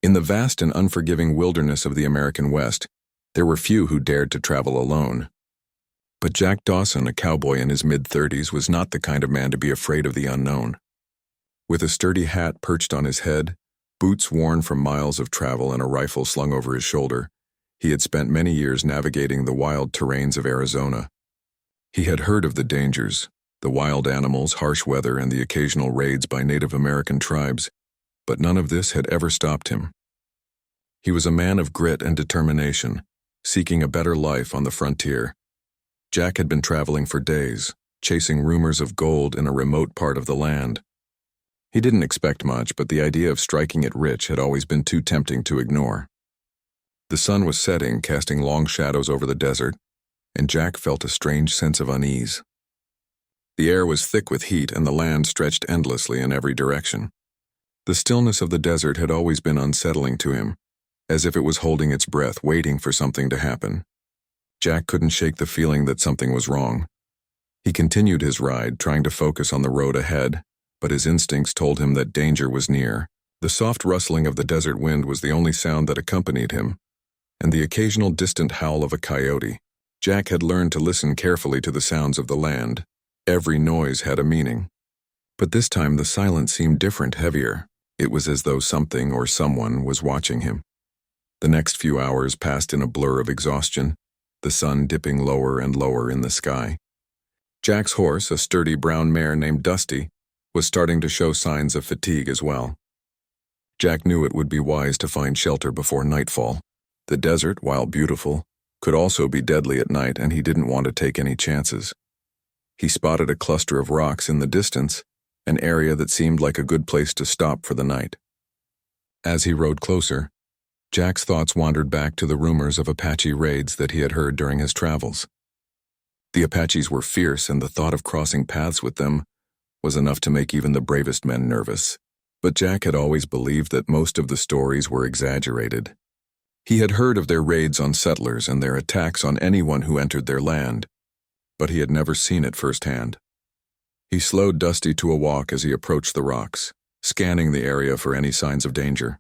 In the vast and unforgiving wilderness of the American West, there were few who dared to travel alone. But Jack Dawson, a cowboy in his mid-30s, was not the kind of man to be afraid of the unknown. With a sturdy hat perched on his head, boots worn from miles of travel, and a rifle slung over his shoulder, he had spent many years navigating the wild terrains of Arizona. He had heard of the dangers, the wild animals, harsh weather, and the occasional raids by Native American tribes, but none of this had ever stopped him. He was a man of grit and determination, seeking a better life on the frontier. Jack had been traveling for days, chasing rumors of gold in a remote part of the land. He didn't expect much, but the idea of striking it rich had always been too tempting to ignore. The sun was setting, casting long shadows over the desert, and Jack felt a strange sense of unease. The air was thick with heat, and the land stretched endlessly in every direction. The stillness of the desert had always been unsettling to him, as if it was holding its breath, waiting for something to happen. Jack couldn't shake the feeling that something was wrong. He continued his ride, trying to focus on the road ahead, but his instincts told him that danger was near. The soft rustling of the desert wind was the only sound that accompanied him, and the occasional distant howl of a coyote. Jack had learned to listen carefully to the sounds of the land. Every noise had a meaning. But this time the silence seemed different, heavier. It was as though something or someone was watching him. The next few hours passed in a blur of exhaustion, the sun dipping lower and lower in the sky. Jack's horse, a sturdy brown mare named Dusty, was starting to show signs of fatigue as well. Jack knew it would be wise to find shelter before nightfall. The desert, while beautiful, could also be deadly at night, and he didn't want to take any chances. He spotted a cluster of rocks in the distance, an area that seemed like a good place to stop for the night. As he rode closer, Jack's thoughts wandered back to the rumors of Apache raids that he had heard during his travels. The Apaches were fierce, and the thought of crossing paths with them was enough to make even the bravest men nervous. But Jack had always believed that most of the stories were exaggerated. He had heard of their raids on settlers and their attacks on anyone who entered their land, but he had never seen it firsthand. He slowed Dusty to a walk as he approached the rocks, scanning the area for any signs of danger.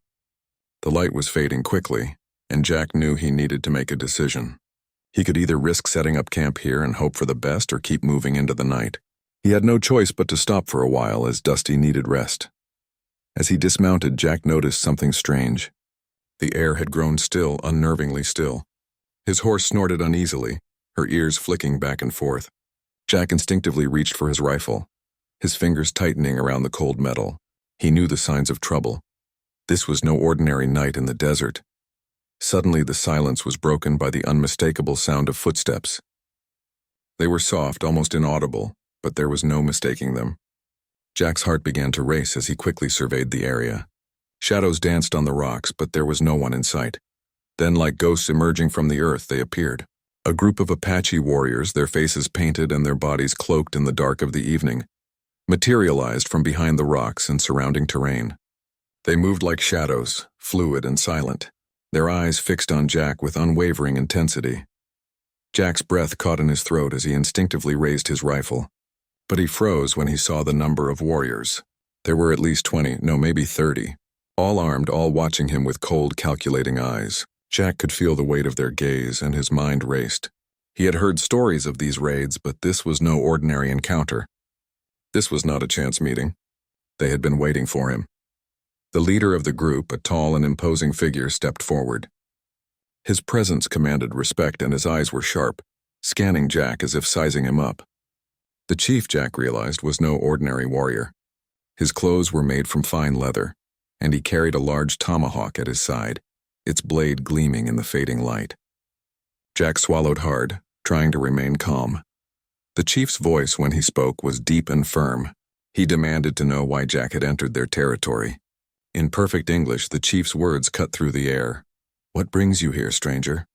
The light was fading quickly, and Jack knew he needed to make a decision. He could either risk setting up camp here and hope for the best or keep moving into the night. He had no choice but to stop for a while, as Dusty needed rest. As he dismounted, Jack noticed something strange. The air had grown still, unnervingly still. His horse snorted uneasily, her ears flicking back and forth. Jack instinctively reached for his rifle, his fingers tightening around the cold metal. He knew the signs of trouble. This was no ordinary night in the desert. Suddenly the silence was broken by the unmistakable sound of footsteps. They were soft, almost inaudible, but there was no mistaking them. Jack's heart began to race as he quickly surveyed the area. Shadows danced on the rocks, but there was no one in sight. Then, like ghosts emerging from the earth, they appeared. A group of Apache warriors, their faces painted and their bodies cloaked in the dark of the evening, materialized from behind the rocks and surrounding terrain. They moved like shadows, fluid and silent, their eyes fixed on Jack with unwavering intensity. Jack's breath caught in his throat as he instinctively raised his rifle, but he froze when he saw the number of warriors. There were at least 20, no, maybe 30, all armed, all watching him with cold, calculating eyes. Jack could feel the weight of their gaze, and his mind raced. He had heard stories of these raids, but this was no ordinary encounter. This was not a chance meeting. They had been waiting for him. The leader of the group, a tall and imposing figure, stepped forward. His presence commanded respect, and his eyes were sharp, scanning Jack as if sizing him up. The chief, Jack realized, was no ordinary warrior. His clothes were made from fine leather, and he carried a large tomahawk at his side, its blade gleaming in the fading light. Jack swallowed hard, trying to remain calm. The chief's voice, when he spoke, was deep and firm. He demanded to know why Jack had entered their territory. In perfect English, the chief's words cut through the air. "What brings you here, stranger?"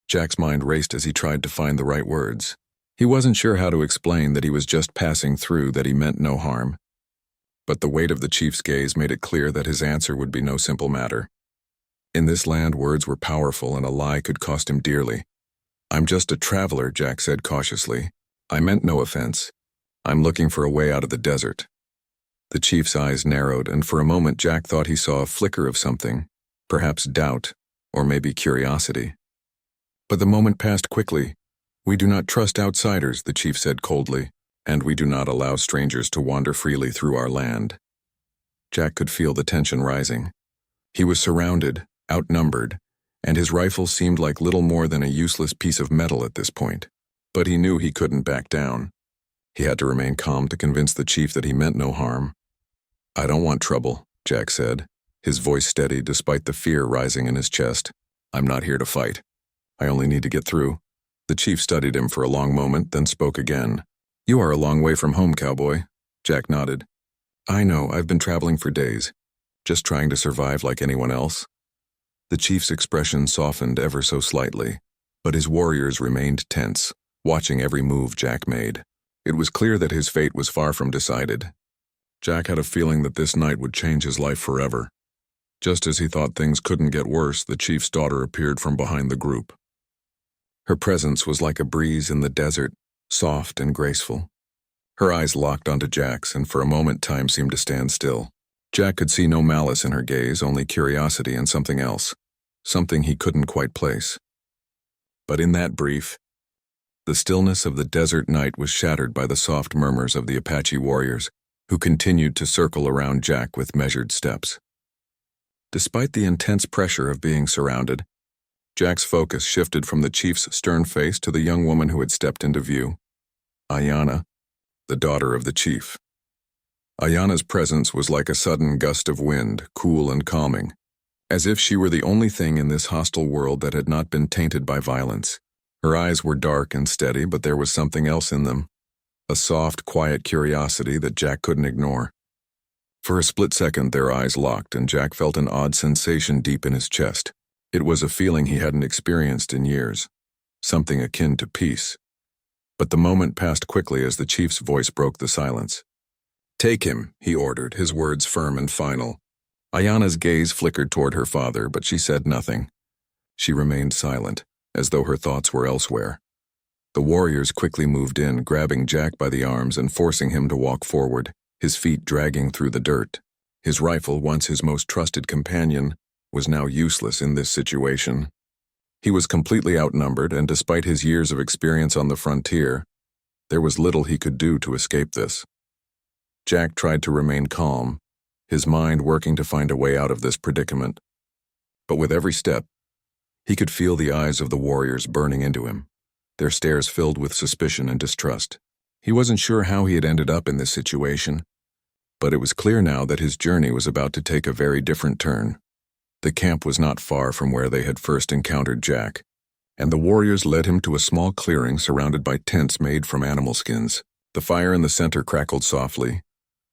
Jack's mind raced as he tried to find the right words. He wasn't sure how to explain that he was just passing through, that he meant no harm. But the weight of the chief's gaze made it clear that his answer would be no simple matter. In this land, words were powerful, and a lie could cost him dearly. "I'm just a traveler," Jack said cautiously. "I meant no offense. I'm looking for a way out of the desert." The chief's eyes narrowed, and for a moment Jack thought he saw a flicker of something, perhaps doubt, or maybe curiosity. But the moment passed quickly. "We do not trust outsiders," the chief said coldly, "and we do not allow strangers to wander freely through our land." Jack could feel the tension rising. He was surrounded, outnumbered, and his rifle seemed like little more than a useless piece of metal at this point. But he knew he couldn't back down. He had to remain calm to convince the chief that he meant no harm. "I don't want trouble," Jack said, his voice steady despite the fear rising in his chest. "I'm not here to fight. I only need to get through." The chief studied him for a long moment, then spoke again. "You are a long way from home, cowboy." Jack nodded. "I know, I've been traveling for days, just trying to survive like anyone else." The chief's expression softened ever so slightly, but his warriors remained tense, watching every move Jack made. It was clear that his fate was far from decided. Jack had a feeling that this night would change his life forever. Just as he thought things couldn't get worse, the chief's daughter appeared from behind the group. Her presence was like a breeze in the desert, soft and graceful. Her eyes locked onto Jack's, and for a moment time seemed to stand still. Jack could see no malice in her gaze, only curiosity and something else, something he couldn't quite place. But in that brief, the stillness of the desert night was shattered by the soft murmurs of the Apache warriors, who continued to circle around Jack with measured steps. Despite the intense pressure of being surrounded, Jack's focus shifted from the chief's stern face to the young woman who had stepped into view. Ayanna, the daughter of the chief. Ayanna's presence was like a sudden gust of wind, cool and calming, as if she were the only thing in this hostile world that had not been tainted by violence. Her eyes were dark and steady, but there was something else in them, a soft, quiet curiosity that Jack couldn't ignore. For a split second their eyes locked, and Jack felt an odd sensation deep in his chest. It was a feeling he hadn't experienced in years, something akin to peace. But the moment passed quickly as the chief's voice broke the silence. "Take him," he ordered, his words firm and final. Ayanna's gaze flickered toward her father, but she said nothing. She remained silent, as though her thoughts were elsewhere. The warriors quickly moved in, grabbing Jack by the arms and forcing him to walk forward, his feet dragging through the dirt. His rifle, once his most trusted companion, was now useless in this situation. He was completely outnumbered, and despite his years of experience on the frontier, there was little he could do to escape this. Jack tried to remain calm, his mind working to find a way out of this predicament. But with every step, he could feel the eyes of the warriors burning into him, their stares filled with suspicion and distrust. He wasn't sure how he had ended up in this situation, but it was clear now that his journey was about to take a very different turn. The camp was not far from where they had first encountered Jack, and the warriors led him to a small clearing surrounded by tents made from animal skins. The fire in the center crackled softly,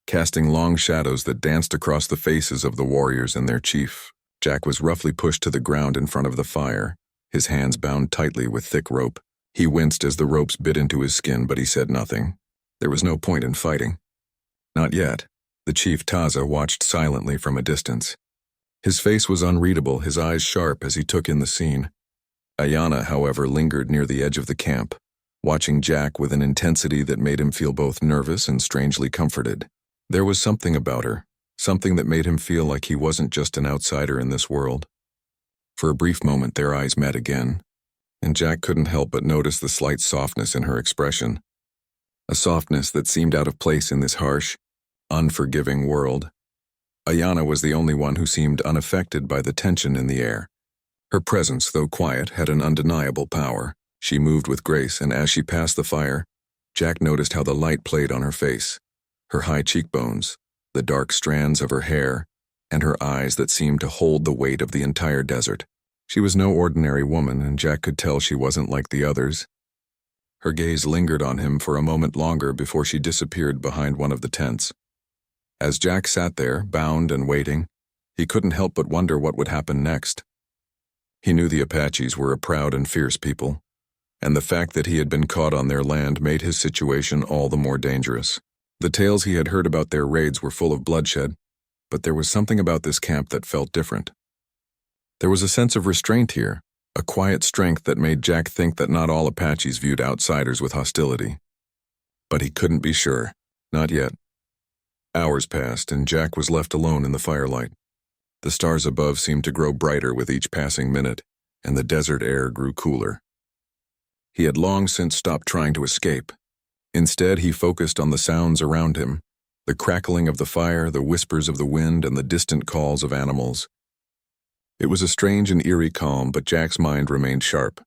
casting long shadows that danced across the faces of the warriors and their chief. Jack was roughly pushed to the ground in front of the fire, his hands bound tightly with thick rope. He winced as the ropes bit into his skin, but he said nothing. There was no point in fighting. Not yet. The chief Taza watched silently from a distance. His face was unreadable, his eyes sharp as he took in the scene. Ayanna, however, lingered near the edge of the camp, watching Jack with an intensity that made him feel both nervous and strangely comforted. There was something about her, something that made him feel like he wasn't just an outsider in this world. For a brief moment their eyes met again, and Jack couldn't help but notice the slight softness in her expression, a softness that seemed out of place in this harsh, unforgiving world. Ayanna was the only one who seemed unaffected by the tension in the air. Her presence, though quiet, had an undeniable power. She moved with grace, and as she passed the fire, Jack noticed how the light played on her face, her high cheekbones, the dark strands of her hair, and her eyes that seemed to hold the weight of the entire desert. She was no ordinary woman, and Jack could tell she wasn't like the others. Her gaze lingered on him for a moment longer before she disappeared behind one of the tents. As Jack sat there, bound and waiting, he couldn't help but wonder what would happen next. He knew the Apaches were a proud and fierce people, and the fact that he had been caught on their land made his situation all the more dangerous. The tales he had heard about their raids were full of bloodshed, but there was something about this camp that felt different. There was a sense of restraint here, a quiet strength that made Jack think that not all Apaches viewed outsiders with hostility. But he couldn't be sure, not yet. Hours passed, and Jack was left alone in the firelight. The stars above seemed to grow brighter with each passing minute, and the desert air grew cooler. He had long since stopped trying to escape. Instead, he focused on the sounds around him, the crackling of the fire, the whispers of the wind, and the distant calls of animals. It was a strange and eerie calm, but Jack's mind remained sharp.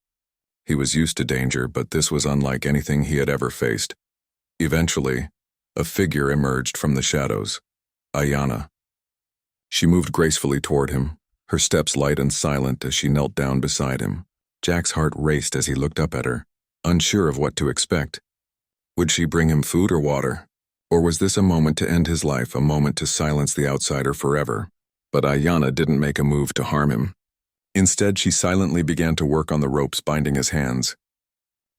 He was used to danger, but this was unlike anything he had ever faced. Eventually, a figure emerged from the shadows. Ayanna. She moved gracefully toward him, her steps light and silent as she knelt down beside him. Jack's heart raced as he looked up at her, unsure of what to expect. Would she bring him food or water? Or was this a moment to end his life, a moment to silence the outsider forever? But Ayanna didn't make a move to harm him. Instead, she silently began to work on the ropes binding his hands.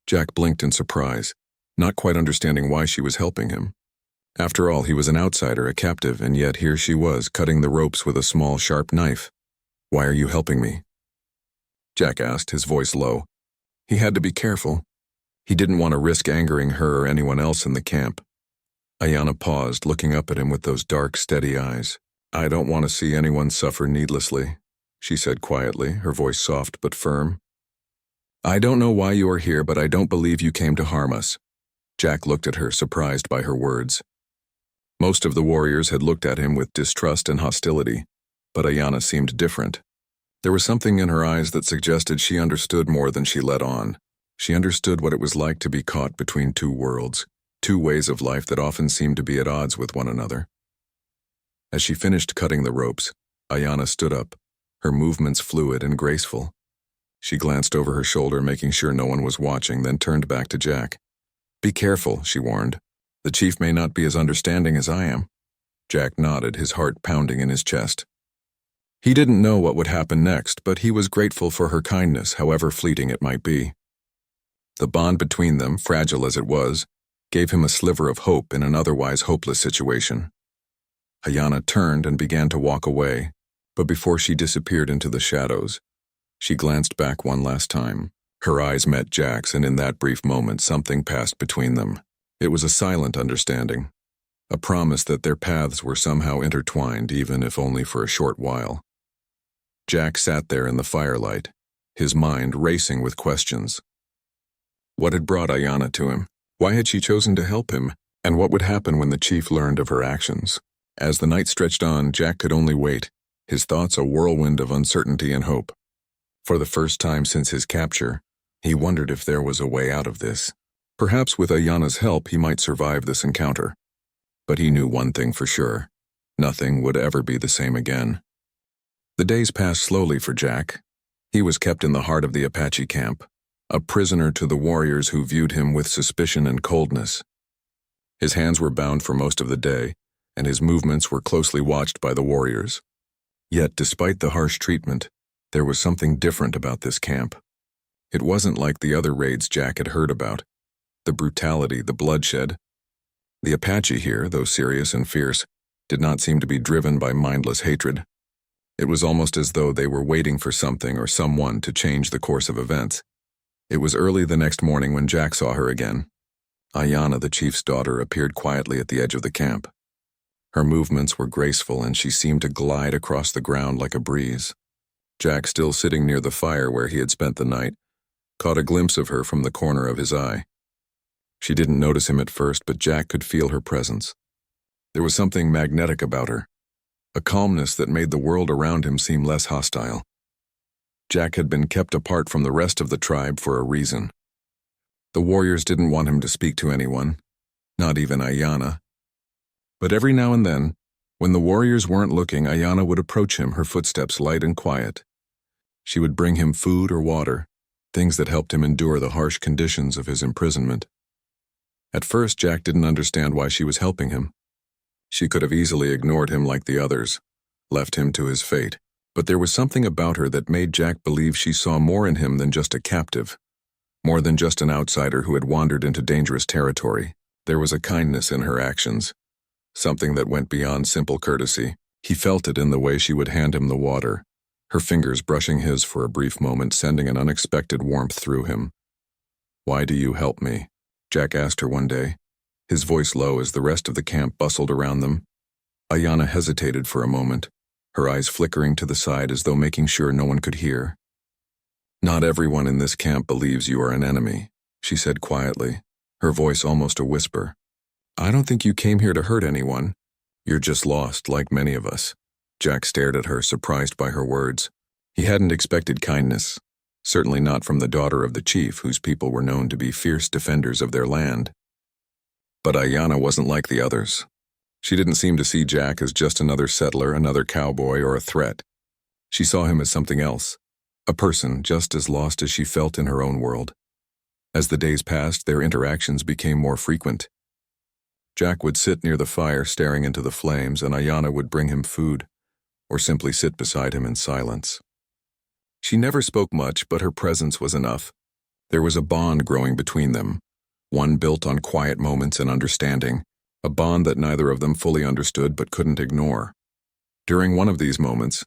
Jack blinked in surprise, not quite understanding why she was helping him. After all, he was an outsider, a captive, and yet here she was, cutting the ropes with a small, sharp knife. "Why are you helping me?" Jack asked, his voice low. He had to be careful. He didn't want to risk angering her or anyone else in the camp. Ayanna paused, looking up at him with those dark, steady eyes. "I don't want to see anyone suffer needlessly," she said quietly, her voice soft but firm. "I don't know why you are here, but I don't believe you came to harm us." Jack looked at her, surprised by her words. Most of the warriors had looked at him with distrust and hostility, but Ayanna seemed different. There was something in her eyes that suggested she understood more than she let on. She understood what it was like to be caught between two worlds, two ways of life that often seemed to be at odds with one another. As she finished cutting the ropes, Ayanna stood up, her movements fluid and graceful. She glanced over her shoulder, making sure no one was watching, then turned back to Jack. "Be careful," she warned. "The chief may not be as understanding as I am." Jack nodded, his heart pounding in his chest. He didn't know what would happen next, but he was grateful for her kindness, however fleeting it might be. The bond between them, fragile as it was, gave him a sliver of hope in an otherwise hopeless situation. Ayanna turned and began to walk away, but before she disappeared into the shadows, she glanced back one last time. Her eyes met Jack's, and in that brief moment something passed between them. It was a silent understanding, a promise that their paths were somehow intertwined, even if only for a short while. Jack sat there in the firelight, his mind racing with questions. What had brought Ayanna to him? Why had she chosen to help him? And what would happen when the chief learned of her actions? As the night stretched on, Jack could only wait, his thoughts a whirlwind of uncertainty and hope. For the first time since his capture, he wondered if there was a way out of this. Perhaps with Ayanna's help he might survive this encounter. But he knew one thing for sure. Nothing would ever be the same again. The days passed slowly for Jack. He was kept in the heart of the Apache camp, a prisoner to the warriors who viewed him with suspicion and coldness. His hands were bound for most of the day, and his movements were closely watched by the warriors. Yet, despite the harsh treatment, there was something different about this camp. It wasn't like the other raids Jack had heard about. The brutality, the bloodshed. The Apache here, though serious and fierce, did not seem to be driven by mindless hatred. It was almost as though they were waiting for something or someone to change the course of events. It was early the next morning when Jack saw her again. Ayanna, the chief's daughter, appeared quietly at the edge of the camp. Her movements were graceful, and she seemed to glide across the ground like a breeze. Jack, still sitting near the fire where he had spent the night, caught a glimpse of her from the corner of his eye. She didn't notice him at first, but Jack could feel her presence. There was something magnetic about her, a calmness that made the world around him seem less hostile. Jack had been kept apart from the rest of the tribe for a reason. The warriors didn't want him to speak to anyone, not even Ayanna. But every now and then, when the warriors weren't looking, Ayanna would approach him, her footsteps light and quiet. She would bring him food or water, things that helped him endure the harsh conditions of his imprisonment. At first, Jack didn't understand why she was helping him. She could have easily ignored him like the others, left him to his fate. But there was something about her that made Jack believe she saw more in him than just a captive, more than just an outsider who had wandered into dangerous territory. There was a kindness in her actions, something that went beyond simple courtesy. He felt it in the way she would hand him the water, her fingers brushing his for a brief moment, sending an unexpected warmth through him. "Why do you help me?" Jack asked her one day, his voice low as the rest of the camp bustled around them. Ayanna hesitated for a moment, her eyes flickering to the side as though making sure no one could hear. "Not everyone in this camp believes you are an enemy," she said quietly, her voice almost a whisper. "I don't think you came here to hurt anyone. You're just lost, like many of us." Jack stared at her, surprised by her words. He hadn't expected kindness, certainly not from the daughter of the chief, whose people were known to be fierce defenders of their land. But Ayanna wasn't like the others. She didn't seem to see Jack as just another settler, another cowboy, or a threat. She saw him as something else, a person just as lost as she felt in her own world. As the days passed, their interactions became more frequent. Jack would sit near the fire staring into the flames, and Ayanna would bring him food, or simply sit beside him in silence. She never spoke much, but her presence was enough. There was a bond growing between them, one built on quiet moments and understanding, a bond that neither of them fully understood but couldn't ignore. During one of these moments,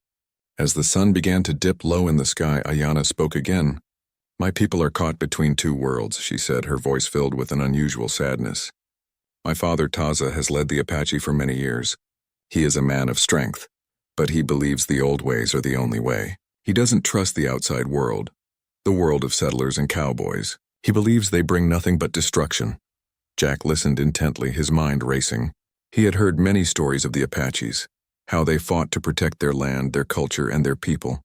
as the sun began to dip low in the sky, Ayanna spoke again. "My people are caught between two worlds," she said, her voice filled with an unusual sadness. "My father Taza has led the Apache for many years. He is a man of strength, but he believes the old ways are the only way. He doesn't trust the outside world, the world of settlers and cowboys. He believes they bring nothing but destruction." Jack listened intently, his mind racing. He had heard many stories of the Apaches, how they fought to protect their land, their culture, and their people.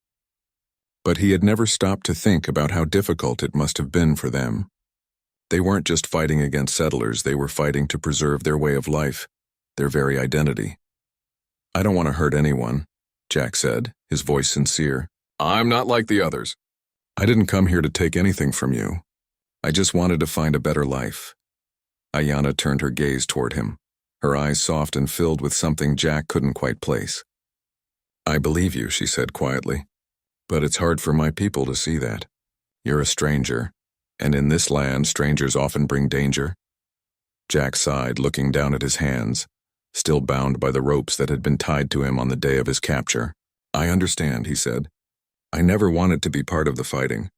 But he had never stopped to think about how difficult it must have been for them. They weren't just fighting against settlers, they were fighting to preserve their way of life, their very identity. "I don't want to hurt anyone," Jack said, his voice sincere. "I'm not like the others. I didn't come here to take anything from you. I just wanted to find a better life." Ayanna turned her gaze toward him, her eyes soft and filled with something Jack couldn't quite place. "I believe you," she said quietly, "but it's hard for my people to see that. You're a stranger, and in this land, strangers often bring danger." Jack sighed, looking down at his hands, still bound by the ropes that had been tied to him on the day of his capture. "I understand," he said. "I never wanted to be part of the fighting,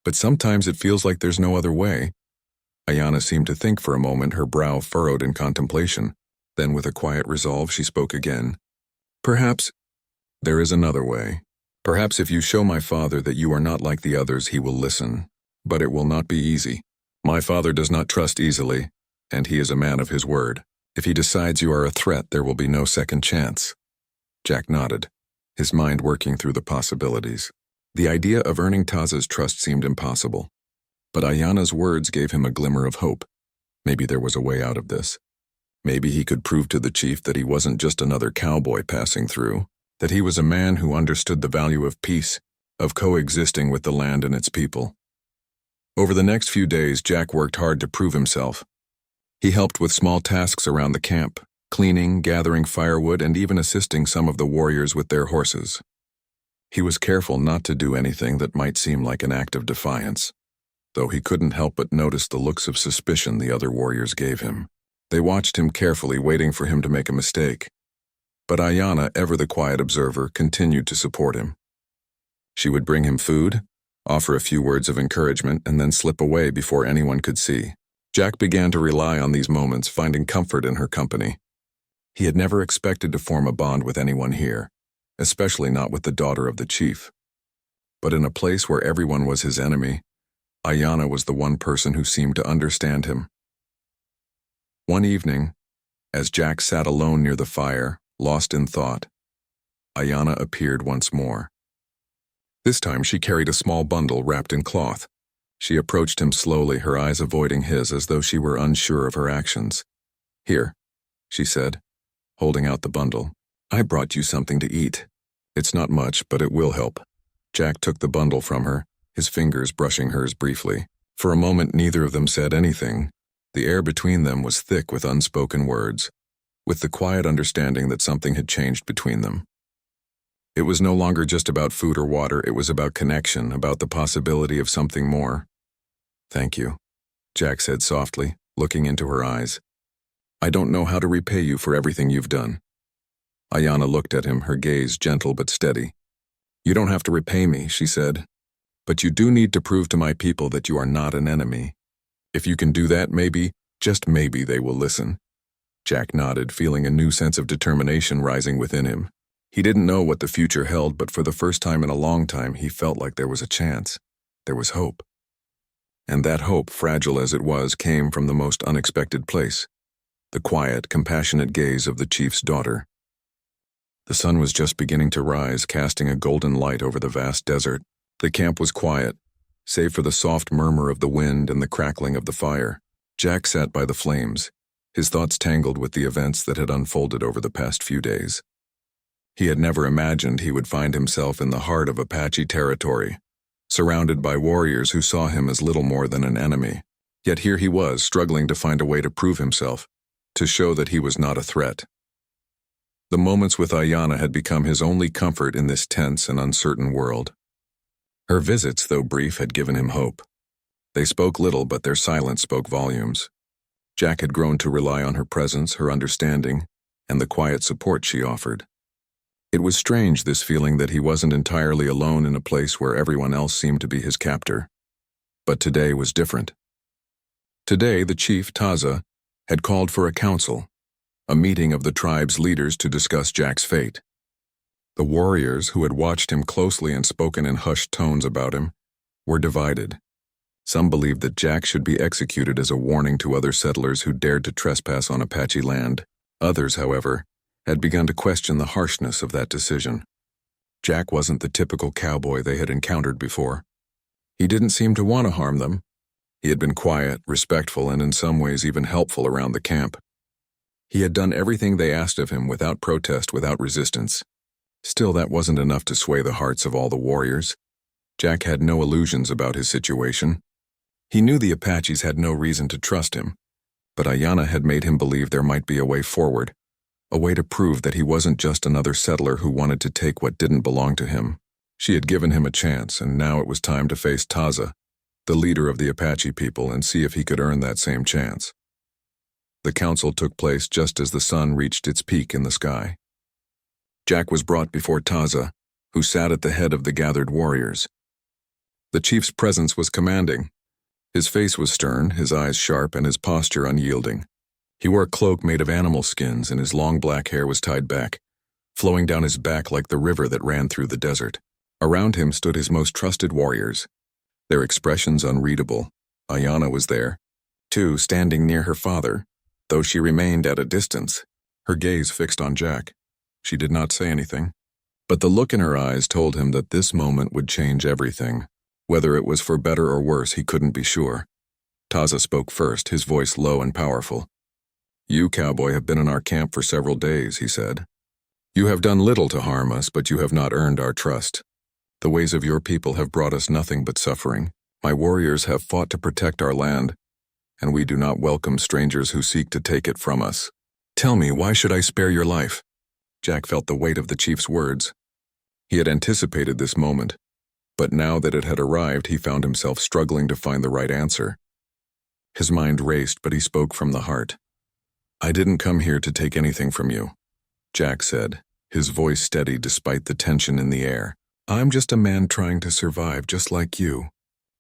but sometimes it feels like there's no other way." Ayanna seemed to think for a moment, her brow furrowed in contemplation. Then with a quiet resolve, she spoke again. "Perhaps there is another way. Perhaps if you show my father that you are not like the others, he will listen. But it will not be easy. My father does not trust easily, and he is a man of his word. If he decides you are a threat, there will be no second chance." Jack nodded, his mind working through the possibilities. The idea of earning Taza's trust seemed impossible. But Ayanna's words gave him a glimmer of hope. Maybe there was a way out of this. Maybe he could prove to the chief that he wasn't just another cowboy passing through, that he was a man who understood the value of peace, of coexisting with the land and its people. Over the next few days, Jack worked hard to prove himself. He helped with small tasks around the camp, cleaning, gathering firewood, and even assisting some of the warriors with their horses. He was careful not to do anything that might seem like an act of defiance, though he couldn't help but notice the looks of suspicion the other warriors gave him. They watched him carefully, waiting for him to make a mistake. But Ayanna, ever the quiet observer, continued to support him. She would bring him food, offer a few words of encouragement, and then slip away before anyone could see. Jack began to rely on these moments, finding comfort in her company. He had never expected to form a bond with anyone here, especially not with the daughter of the chief. But in a place where everyone was his enemy, Ayanna was the one person who seemed to understand him. One evening, as Jack sat alone near the fire, lost in thought, Ayanna appeared once more. This time she carried a small bundle wrapped in cloth. She approached him slowly, her eyes avoiding his as though she were unsure of her actions. "Here," she said, holding out the bundle. "I brought you something to eat. It's not much, but it will help." Jack took the bundle from her, his fingers brushing hers briefly. For a moment, neither of them said anything. The air between them was thick with unspoken words, with the quiet understanding that something had changed between them. It was no longer just about food or water, it was about connection, about the possibility of something more. "Thank you," Jack said softly, looking into her eyes. "I don't know how to repay you for everything you've done." Ayanna looked at him, her gaze gentle but steady. "You don't have to repay me," she said, "but you do need to prove to my people that you are not an enemy. If you can do that, maybe, just maybe, they will listen." Jack nodded, feeling a new sense of determination rising within him. He didn't know what the future held, but for the first time in a long time, he felt like there was a chance. There was hope. And that hope, fragile as it was, came from the most unexpected place: the quiet, compassionate gaze of the chief's daughter. The sun was just beginning to rise, casting a golden light over the vast desert. The camp was quiet, save for the soft murmur of the wind and the crackling of the fire. Jack sat by the flames, his thoughts tangled with the events that had unfolded over the past few days. He had never imagined he would find himself in the heart of Apache territory, surrounded by warriors who saw him as little more than an enemy. Yet here he was, struggling to find a way to prove himself, to show that he was not a threat. The moments with Ayanna had become his only comfort in this tense and uncertain world. Her visits, though brief, had given him hope. They spoke little, but their silence spoke volumes. Jack had grown to rely on her presence, her understanding, and the quiet support she offered. It was strange, this feeling that he wasn't entirely alone in a place where everyone else seemed to be his captor. But today was different. Today, the chief, Taza, had called for a council, a meeting of the tribe's leaders to discuss Jack's fate. The warriors, who had watched him closely and spoken in hushed tones about him, were divided. Some believed that Jack should be executed as a warning to other settlers who dared to trespass on Apache land. Others, however, had begun to question the harshness of that decision. Jack wasn't the typical cowboy they had encountered before. He didn't seem to want to harm them. He had been quiet, respectful, and in some ways even helpful around the camp. He had done everything they asked of him without protest, without resistance. Still, that wasn't enough to sway the hearts of all the warriors. Jack had no illusions about his situation. He knew the Apaches had no reason to trust him, but Ayanna had made him believe there might be a way forward, a way to prove that he wasn't just another settler who wanted to take what didn't belong to him. She had given him a chance, and now it was time to face Taza, the leader of the Apache people, and see if he could earn that same chance. The council took place just as the sun reached its peak in the sky. Jack was brought before Taza, who sat at the head of the gathered warriors. The chief's presence was commanding. His face was stern, his eyes sharp, and his posture unyielding. He wore a cloak made of animal skins, and his long black hair was tied back, flowing down his back like the river that ran through the desert. Around him stood his most trusted warriors, their expressions unreadable. Ayanna was there, too, standing near her father, though she remained at a distance, her gaze fixed on Jack. She did not say anything, but the look in her eyes told him that this moment would change everything. Whether it was for better or worse, he couldn't be sure. Taza spoke first, his voice low and powerful. "You, Cowboy, have been in our camp for several days," he said. "You have done little to harm us, but you have not earned our trust. The ways of your people have brought us nothing but suffering. My warriors have fought to protect our land, and we do not welcome strangers who seek to take it from us. Tell me, why should I spare your life?" Jack felt the weight of the chief's words. He had anticipated this moment, but now that it had arrived, he found himself struggling to find the right answer. His mind raced, but he spoke from the heart. "I didn't come here to take anything from you," Jack said, his voice steady despite the tension in the air. "I'm just a man trying to survive, just like you.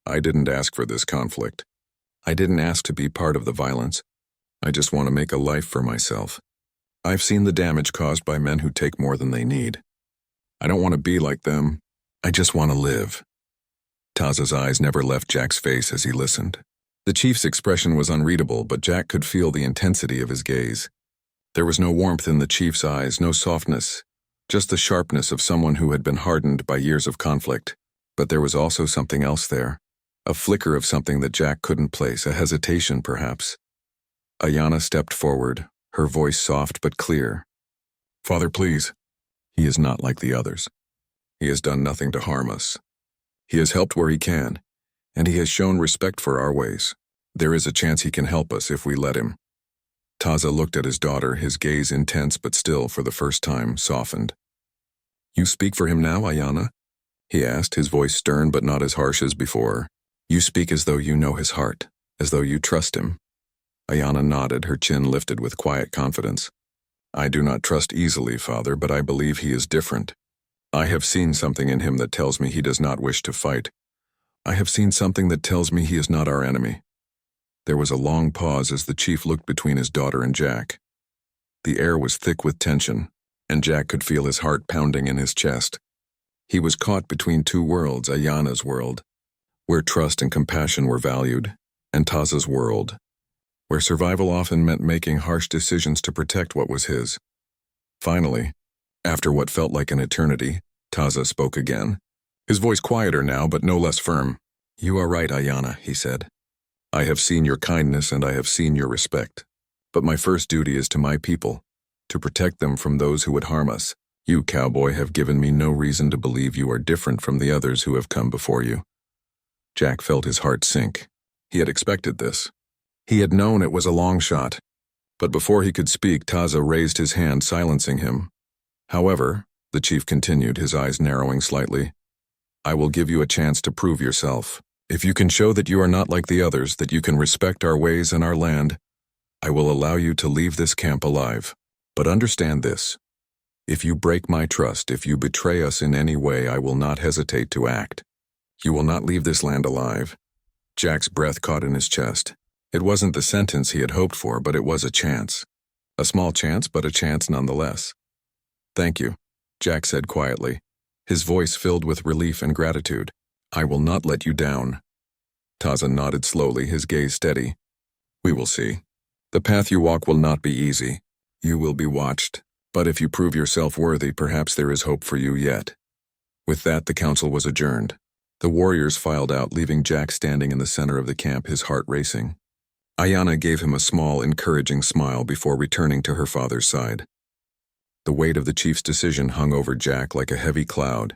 I didn't ask for this conflict. I didn't ask to be part of the violence. I just want to make a life for myself. I've seen the damage caused by men who take more than they need. I don't want to be like them. I just want to live." Taza's eyes never left Jack's face as he listened. The chief's expression was unreadable, but Jack could feel the intensity of his gaze. There was no warmth in the chief's eyes, no softness, just the sharpness of someone who had been hardened by years of conflict. But there was also something else there, a flicker of something that Jack couldn't place, a hesitation perhaps. Ayanna stepped forward, her voice soft but clear. "Father, please. He is not like the others. He has done nothing to harm us. He has helped where he can, and he has shown respect for our ways. There is a chance he can help us if we let him." Taza looked at his daughter, his gaze intense but still, for the first time, softened. "You speak for him now, Ayanna?" he asked, his voice stern but not as harsh as before. "You speak as though you know his heart, as though you trust him." Ayanna nodded, her chin lifted with quiet confidence. "I do not trust easily, Father, but I believe he is different. I have seen something in him that tells me he does not wish to fight. I have seen something that tells me he is not our enemy." There was a long pause as the chief looked between his daughter and Jack. The air was thick with tension. and Jack could feel his heart pounding in his chest. He was caught between two worlds: Ayana's world, where trust and compassion were valued, and Taza's world, where survival often meant making harsh decisions to protect what was his. Finally, after what felt like an eternity, Taza spoke again, his voice quieter now but no less firm. "You are right, Ayana," he said. "I have seen your kindness and I have seen your respect. But my first duty is to my people, to protect them from those who would harm us. You, Cowboy, have given me no reason to believe you are different from the others who have come before you." Jack felt his heart sink. He had expected this. He had known it was a long shot. But before he could speak, Taza raised his hand, silencing him. "However," the chief continued, his eyes narrowing slightly, "I will give you a chance to prove yourself. If you can show that you are not like the others, that you can respect our ways and our land, I will allow you to leave this camp alive. But understand this. If you break my trust, if you betray us in any way, I will not hesitate to act. You will not leave this land alive." Jack's breath caught in his chest. It wasn't the sentence he had hoped for, but it was a chance. A small chance, but a chance nonetheless. "Thank you," Jack said quietly, his voice filled with relief and gratitude. "I will not let you down." Taza nodded slowly, his gaze steady. "We will see. The path you walk will not be easy. You will be watched, but if you prove yourself worthy, perhaps there is hope for you yet." With that, the council was adjourned. The warriors filed out, leaving Jack standing in the center of the camp, his heart racing. Ayana gave him a small, encouraging smile before returning to her father's side. The weight of the chief's decision hung over Jack like a heavy cloud,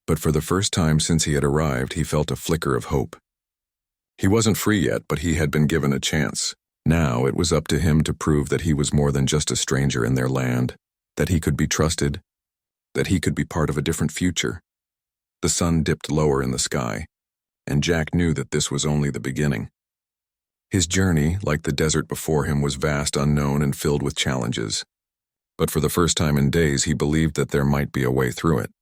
but for the first time since he had arrived, he felt a flicker of hope. He wasn't free yet, but he had been given a chance. Now it was up to him to prove that he was more than just a stranger in their land, that he could be trusted, that he could be part of a different future. The sun dipped lower in the sky, and Jack knew that this was only the beginning. His journey, like the desert before him, was vast, unknown, and filled with challenges. But for the first time in days, he believed that there might be a way through it.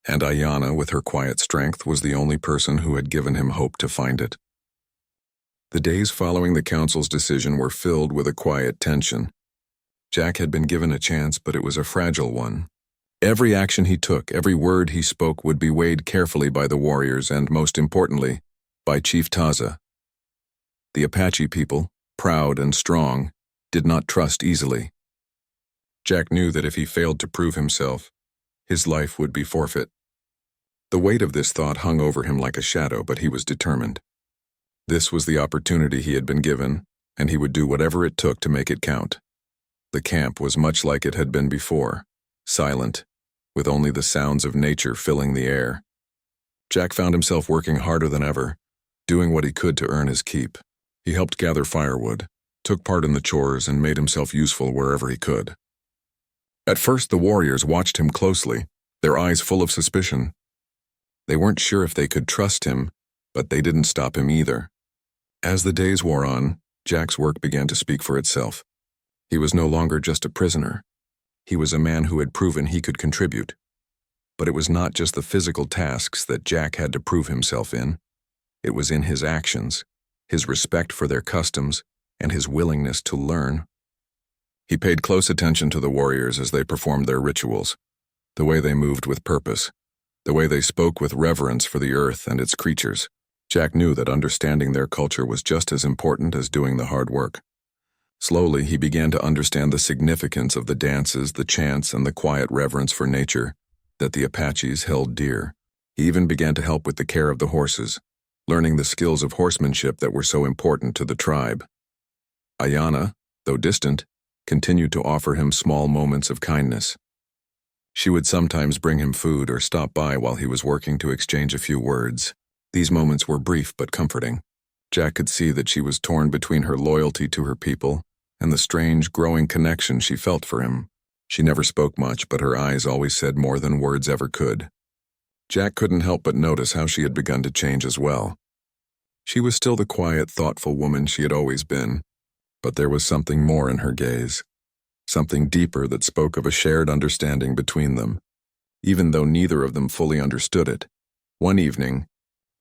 And Ayana, with her quiet strength, was the only person who had given him hope to find it. The days following the council's decision were filled with a quiet tension. Jack had been given a chance, but it was a fragile one. Every action he took, every word he spoke would be weighed carefully by the warriors and, most importantly, by Chief Taza. The Apache people, proud and strong, did not trust easily. Jack knew that if he failed to prove himself, his life would be forfeit. The weight of this thought hung over him like a shadow, but he was determined. This was the opportunity he had been given, and he would do whatever it took to make it count. The camp was much like it had been before, silent, with only the sounds of nature filling the air. Jack found himself working harder than ever, doing what he could to earn his keep. He helped gather firewood, took part in the chores, and made himself useful wherever he could. At first, the warriors watched him closely, their eyes full of suspicion. They weren't sure if they could trust him, but they didn't stop him either. As the days wore on, Jack's work began to speak for itself. He was no longer just a prisoner. He was a man who had proven he could contribute. But it was not just the physical tasks that Jack had to prove himself in. It was in his actions, his respect for their customs, and his willingness to learn. He paid close attention to the warriors as they performed their rituals, the way they moved with purpose, the way they spoke with reverence for the earth and its creatures. Jack knew that understanding their culture was just as important as doing the hard work. Slowly, he began to understand the significance of the dances, the chants, and the quiet reverence for nature that the Apaches held dear. He even began to help with the care of the horses, learning the skills of horsemanship that were so important to the tribe. Ayana, though distant, continued to offer him small moments of kindness. She would sometimes bring him food or stop by while he was working to exchange a few words. These moments were brief but comforting. Jack could see that she was torn between her loyalty to her people and the strange, growing connection she felt for him. She never spoke much, but her eyes always said more than words ever could. Jack couldn't help but notice how she had begun to change as well. She was still the quiet, thoughtful woman she had always been, but there was something more in her gaze, something deeper that spoke of a shared understanding between them, even though neither of them fully understood it. One evening,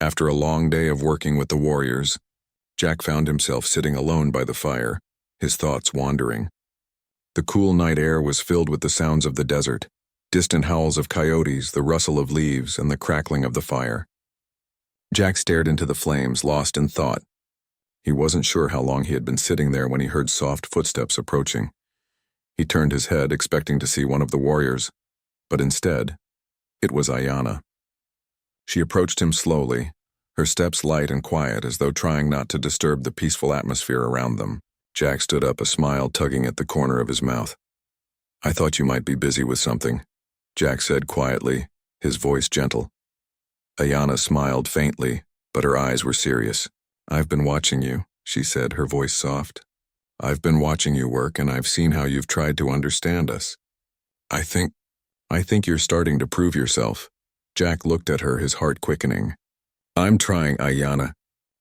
after a long day of working with the warriors, Jack found himself sitting alone by the fire, his thoughts wandering. The cool night air was filled with the sounds of the desert, distant howls of coyotes, the rustle of leaves, and the crackling of the fire. Jack stared into the flames, lost in thought. He wasn't sure how long he had been sitting there when he heard soft footsteps approaching. He turned his head, expecting to see one of the warriors, but instead, it was Ayanna. She approached him slowly, her steps light and quiet as though trying not to disturb the peaceful atmosphere around them. Jack stood up, a smile tugging at the corner of his mouth. "I thought you might be busy with something," Jack said quietly, his voice gentle. Ayanna smiled faintly, but her eyes were serious. "I've been watching you," she said, her voice soft. "I've been watching you work, and I've seen how you've tried to understand us. I think you're starting to prove yourself." Jack looked at her, his heart quickening. "I'm trying, Ayanna.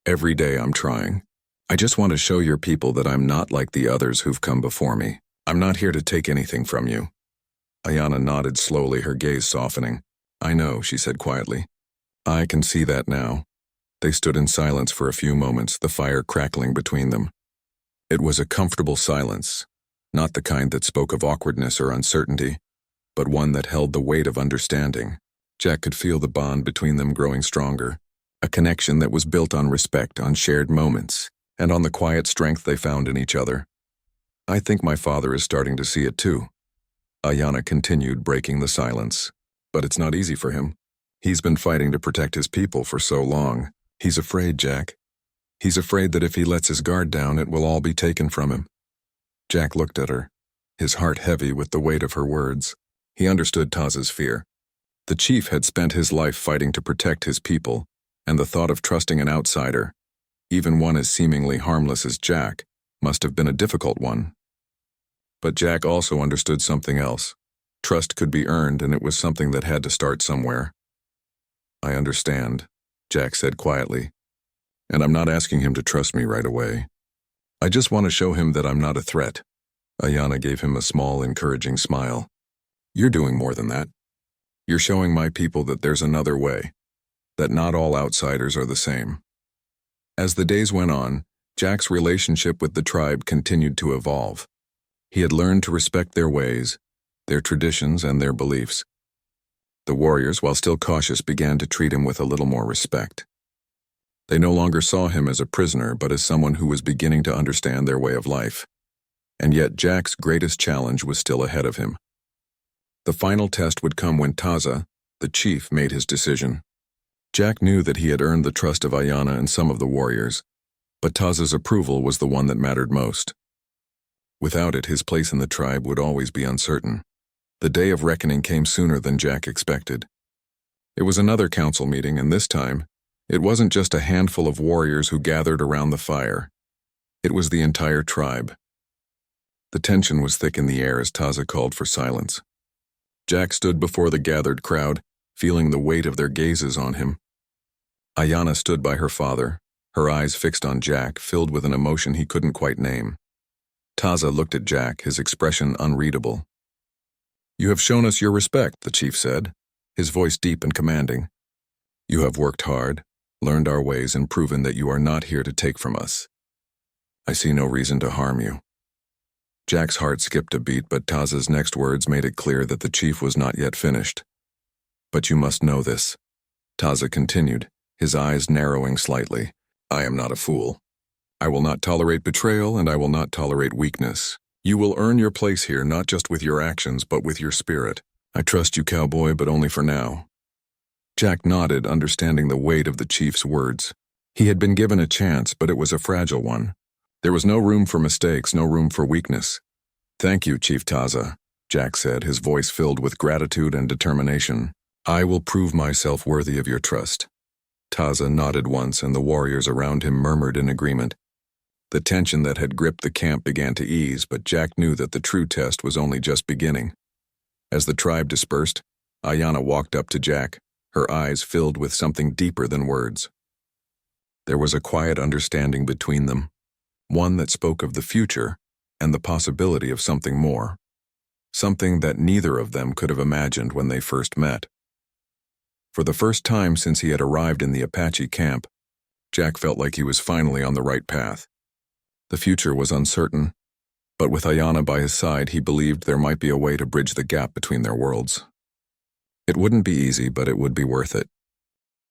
Every day I'm trying. I just want to show your people that I'm not like the others who've come before me. I'm not here to take anything from you." Ayanna nodded slowly, her gaze softening. "I know," she said quietly. "I can see that now." They stood in silence for a few moments, the fire crackling between them. It was a comfortable silence, not the kind that spoke of awkwardness or uncertainty, but one that held the weight of understanding. Jack could feel the bond between them growing stronger, a connection that was built on respect, on shared moments, and on the quiet strength they found in each other. "I think my father is starting to see it too," Ayanna continued, breaking the silence. "But it's not easy for him. He's been fighting to protect his people for so long. He's afraid, Jack. He's afraid that if he lets his guard down, it will all be taken from him." Jack looked at her, his heart heavy with the weight of her words. He understood Taza's fear. The chief had spent his life fighting to protect his people, and the thought of trusting an outsider, even one as seemingly harmless as Jack, must have been a difficult one. But Jack also understood something else. Trust could be earned, and it was something that had to start somewhere. "I understand," Jack said quietly, "and I'm not asking him to trust me right away. I just want to show him that I'm not a threat." Ayanna gave him a small, encouraging smile. "You're doing more than that. You're showing my people that there's another way, that not all outsiders are the same." As the days went on, Jack's relationship with the tribe continued to evolve. He had learned to respect their ways, their traditions, and their beliefs. The warriors, while still cautious, began to treat him with a little more respect. They no longer saw him as a prisoner, but as someone who was beginning to understand their way of life. And yet Jack's greatest challenge was still ahead of him. The final test would come when Taza, the chief, made his decision. Jack knew that he had earned the trust of Ayanna and some of the warriors, but Taza's approval was the one that mattered most. Without it, his place in the tribe would always be uncertain. The day of reckoning came sooner than Jack expected. It was another council meeting, and this time, it wasn't just a handful of warriors who gathered around the fire. It was the entire tribe. The tension was thick in the air as Taza called for silence. Jack stood before the gathered crowd, feeling the weight of their gazes on him. Ayanna stood by her father, her eyes fixed on Jack, filled with an emotion he couldn't quite name. Taza looked at Jack, his expression unreadable. "You have shown us your respect," the chief said, his voice deep and commanding. "You have worked hard, learned our ways, and proven that you are not here to take from us. I see no reason to harm you." Jack's heart skipped a beat, but Taza's next words made it clear that the chief was not yet finished. "But you must know this," Taza continued, his eyes narrowing slightly. "I am not a fool. I will not tolerate betrayal, and I will not tolerate weakness. You will earn your place here not just with your actions, but with your spirit. I trust you, Cowboy, but only for now." Jack nodded, understanding the weight of the chief's words. He had been given a chance, but it was a fragile one. There was no room for mistakes, no room for weakness. "Thank you, Chief Taza," Jack said, his voice filled with gratitude and determination. "I will prove myself worthy of your trust." Taza nodded once, and the warriors around him murmured in agreement. The tension that had gripped the camp began to ease, but Jack knew that the true test was only just beginning. As the tribe dispersed, Ayanna walked up to Jack, her eyes filled with something deeper than words. There was a quiet understanding between them, one that spoke of the future and the possibility of something more, something that neither of them could have imagined when they first met. For the first time since he had arrived in the Apache camp, Jack felt like he was finally on the right path. The future was uncertain, But with Ayana by his side, he believed there might be a way to bridge the gap between their worlds. It wouldn't be easy, but it would be worth it.